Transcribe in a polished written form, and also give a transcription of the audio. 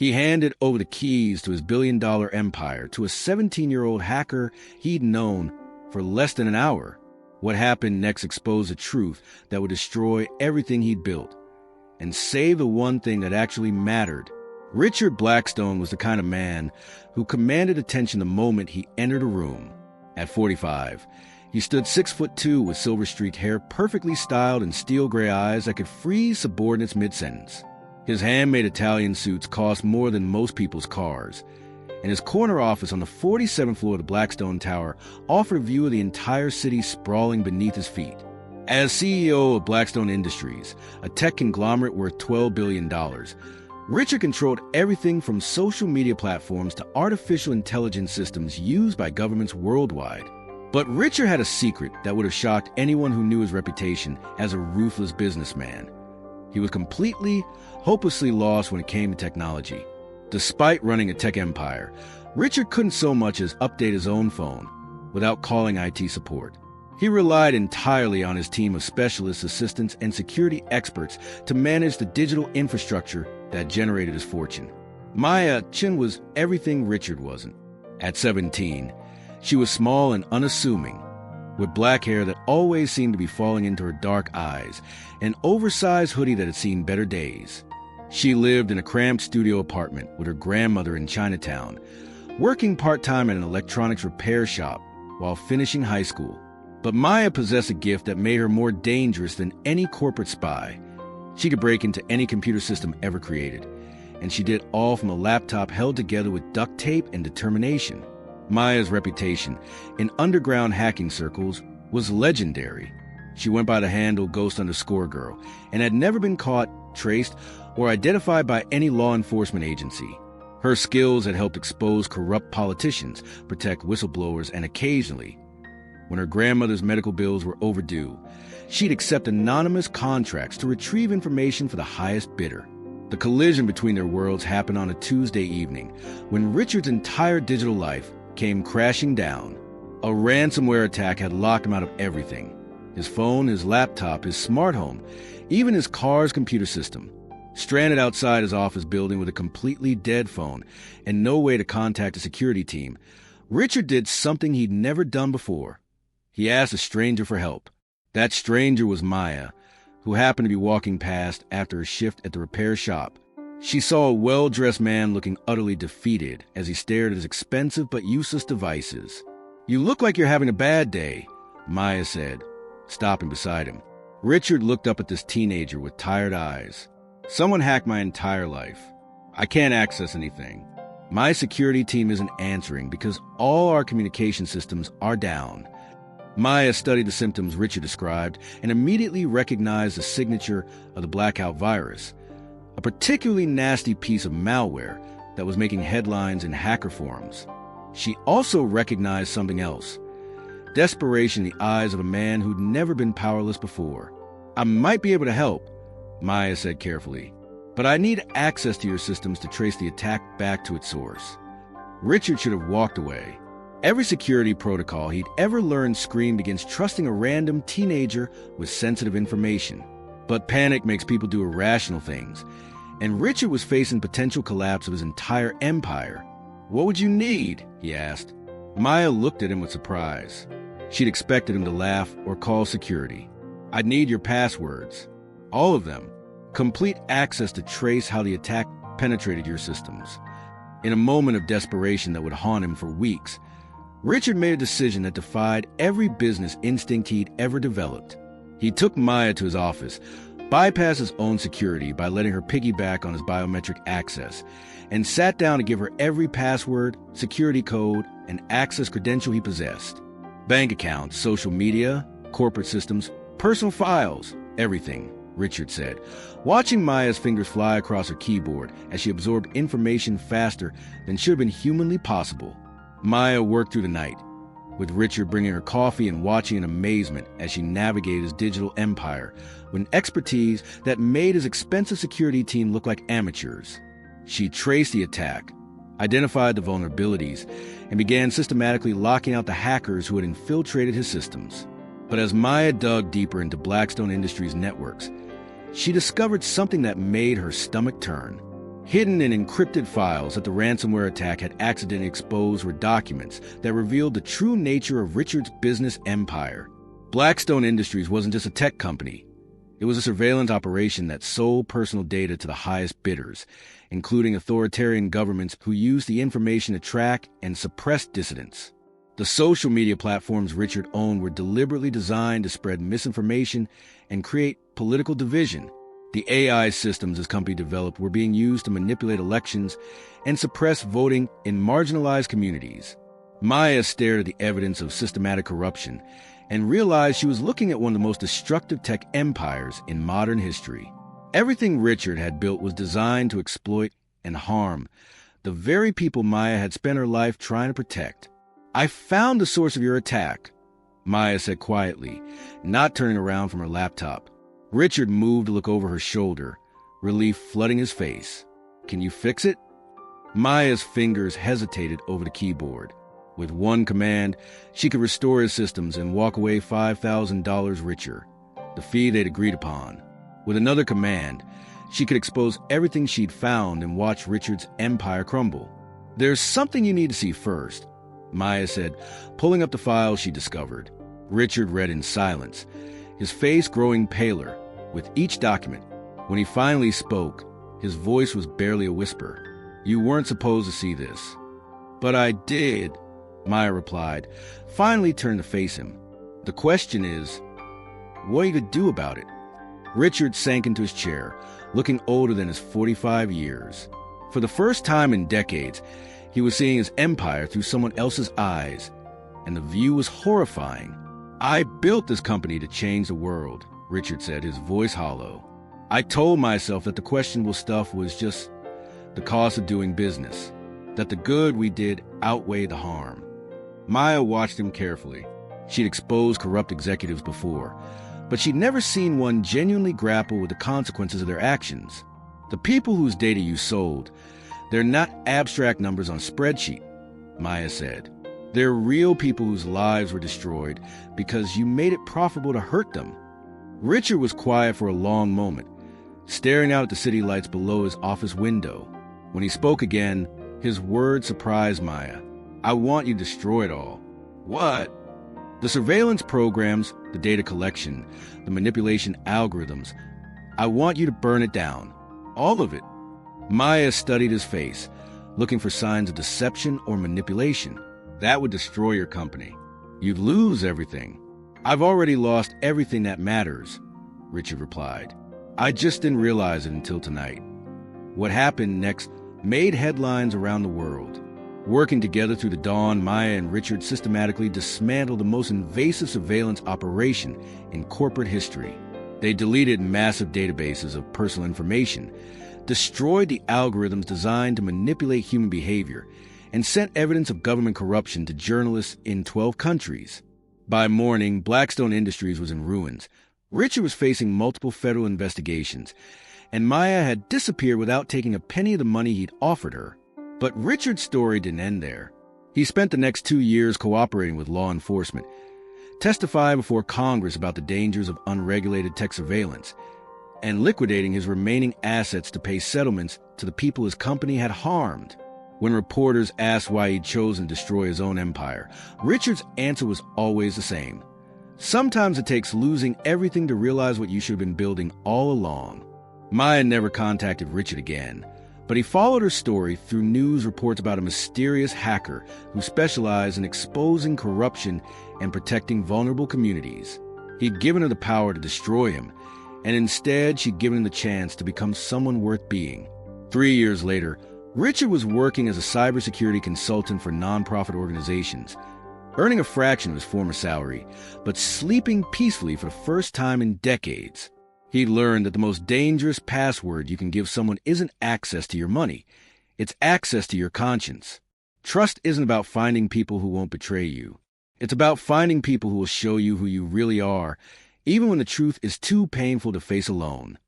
He handed over the keys to his billion-dollar empire to a 17-year-old hacker he'd known for less than an hour. What happened next exposed a truth that would destroy everything he'd built and save the one thing that actually mattered. Richard Blackstone was the kind of man who commanded attention the moment he entered a room. At 45, he stood 6'2" with silver-streaked hair, perfectly styled, and steel-gray eyes that could freeze subordinates mid-sentence. His handmade Italian suits cost more than most people's cars, and his corner office on the 47th floor of the Blackstone Tower offered a view of the entire city sprawling beneath his feet. As CEO of Blackstone Industries, a tech conglomerate worth $12 billion, Richard controlled everything from social media platforms to artificial intelligence systems used by governments worldwide. But Richard had a secret that would have shocked anyone who knew his reputation as a ruthless businessman. He was completely, hopelessly lost when it came to technology. Despite running a tech empire, Richard couldn't so much as update his own phone without calling IT support. He relied entirely on his team of specialist assistants and security experts to manage the digital infrastructure that generated his fortune. Maya Chin was everything Richard wasn't. At 17, she was small and unassuming, with black hair that always seemed to be falling into her dark eyes, and an oversized hoodie that had seen better days. She lived in a cramped studio apartment with her grandmother in Chinatown, working part-time at an electronics repair shop while finishing high school. But Maya possessed a gift that made her more dangerous than any corporate spy. She could break into any computer system ever created, and she did all from a laptop held together with duct tape and determination. Maya's reputation in underground hacking circles was legendary. She went by the handle Ghost_Girl and had never been caught, traced, or identified by any law enforcement agency. Her skills had helped expose corrupt politicians, protect whistleblowers, and occasionally, when her grandmother's medical bills were overdue, she'd accept anonymous contracts to retrieve information for the highest bidder. The collision between their worlds happened on a Tuesday evening when Richard's entire digital life came crashing down. A ransomware attack had locked him out of everything. His phone, his laptop, his smart home, even his car's computer system. Stranded outside his office building with a completely dead phone and no way to contact a security team, Richard did something he'd never done before. He asked a stranger for help. That stranger was Maya, who happened to be walking past after a shift at the repair shop. She saw a well-dressed man looking utterly defeated as he stared at his expensive but useless devices. "You look like you're having a bad day," Maya said, stopping beside him. Richard looked up at this teenager with tired eyes. "Someone hacked my entire life. I can't access anything. My security team isn't answering because all our communication systems are down." Maya studied the symptoms Richard described and immediately recognized the signature of the blackout virus, a particularly nasty piece of malware that was making headlines in hacker forums. She also recognized something else: desperation in the eyes of a man who'd never been powerless before. "I might be able to help," Maya said carefully, "but I need access to your systems to trace the attack back to its source." Richard should have walked away. Every security protocol he'd ever learned screamed against trusting a random teenager with sensitive information. But panic makes people do irrational things, and Richard was facing potential collapse of his entire empire. "What would you need?" he asked. Maya looked at him with surprise. She'd expected him to laugh or call security. "I'd need your passwords. All of them. Complete access to trace how the attack penetrated your systems." In a moment of desperation that would haunt him for weeks, Richard made a decision that defied every business instinct he'd ever developed. He took Maya to his office, bypassed his own security by letting her piggyback on his biometric access, and sat down to give her every password, security code, and access credential he possessed. Bank accounts, social media, corporate systems, personal files, everything, Richard said, watching Maya's fingers fly across her keyboard as she absorbed information faster than should have been humanly possible. Maya worked through the night, with Richard bringing her coffee and watching in amazement as she navigated his digital empire with an expertise that made his expensive security team look like amateurs. She traced the attack, identified the vulnerabilities, and began systematically locking out the hackers who had infiltrated his systems. But as Maya dug deeper into Blackstone Industries' networks, she discovered something that made her stomach turn. Hidden in encrypted files that the ransomware attack had accidentally exposed were documents that revealed the true nature of Richard's business empire. Blackstone Industries wasn't just a tech company. It was a surveillance operation that sold personal data to the highest bidders, including authoritarian governments who used the information to track and suppress dissidents. The social media platforms Richard owned were deliberately designed to spread misinformation and create political division. The AI systems his company developed were being used to manipulate elections and suppress voting in marginalized communities. Maya stared at the evidence of systematic corruption and realized she was looking at one of the most destructive tech empires in modern history. Everything Richard had built was designed to exploit and harm the very people Maya had spent her life trying to protect. "I found the source of your attack," Maya said quietly, not turning around from her laptop. Richard moved to look over her shoulder, relief flooding his face. "Can you fix it?" Maya's fingers hesitated over the keyboard. With one command, she could restore his systems and walk away $5,000 richer, the fee they'd agreed upon. With another command, she could expose everything she'd found and watch Richard's empire crumble. "There's something you need to see first," Maya said, pulling up the files she discovered. Richard read in silence, his face growing paler with each document. When he finally spoke, his voice was barely a whisper. "You weren't supposed to see this." "But I did," Maya replied, finally turned to face him. "The question is, what are you going to do about it?" Richard sank into his chair, looking older than his 45 years. For the first time in decades, he was seeing his empire through someone else's eyes, and the view was horrifying. "I built this company to change the world," Richard said, his voice hollow. "I told myself that the questionable stuff was just the cost of doing business, that the good we did outweighed the harm." Maya watched him carefully. She'd exposed corrupt executives before, but she'd never seen one genuinely grapple with the consequences of their actions. "The people whose data you sold, they're not abstract numbers on a spreadsheet," Maya said. "They're real people whose lives were destroyed because you made it profitable to hurt them." Richard was quiet for a long moment, staring out at the city lights below his office window. When he spoke again, his words surprised Maya. "I want you to destroy it all." "What?" "The surveillance programs, the data collection, the manipulation algorithms. I want you to burn it down. All of it." Maya studied his face, looking for signs of deception or manipulation. "That would destroy your company. You'd lose everything." "I've already lost everything that matters," Richard replied. "I just didn't realize it until tonight." What happened next made headlines around the world. Working together through the dawn, Maya and Richard systematically dismantled the most invasive surveillance operation in corporate history. They deleted massive databases of personal information, destroyed the algorithms designed to manipulate human behavior, and sent evidence of government corruption to journalists in 12 countries. By morning, Blackstone Industries was in ruins. Richard was facing multiple federal investigations, and Maya had disappeared without taking a penny of the money he'd offered her. But Richard's story didn't end there. He spent the next 2 years cooperating with law enforcement, testifying before Congress about the dangers of unregulated tech surveillance, and liquidating his remaining assets to pay settlements to the people his company had harmed. When reporters asked why he'd chosen to destroy his own empire, Richard's answer was always the same. "Sometimes it takes losing everything to realize what you should have been building all along." Maya never contacted Richard again, but he followed her story through news reports about a mysterious hacker who specialized in exposing corruption and protecting vulnerable communities. He'd given her the power to destroy him, and instead she'd given him the chance to become someone worth being. 3 years later, Richard was working as a cybersecurity consultant for nonprofit organizations, earning a fraction of his former salary, but sleeping peacefully for the first time in decades. He learned that the most dangerous password you can give someone isn't access to your money. It's access to your conscience. Trust isn't about finding people who won't betray you. It's about finding people who will show you who you really are, even when the truth is too painful to face alone.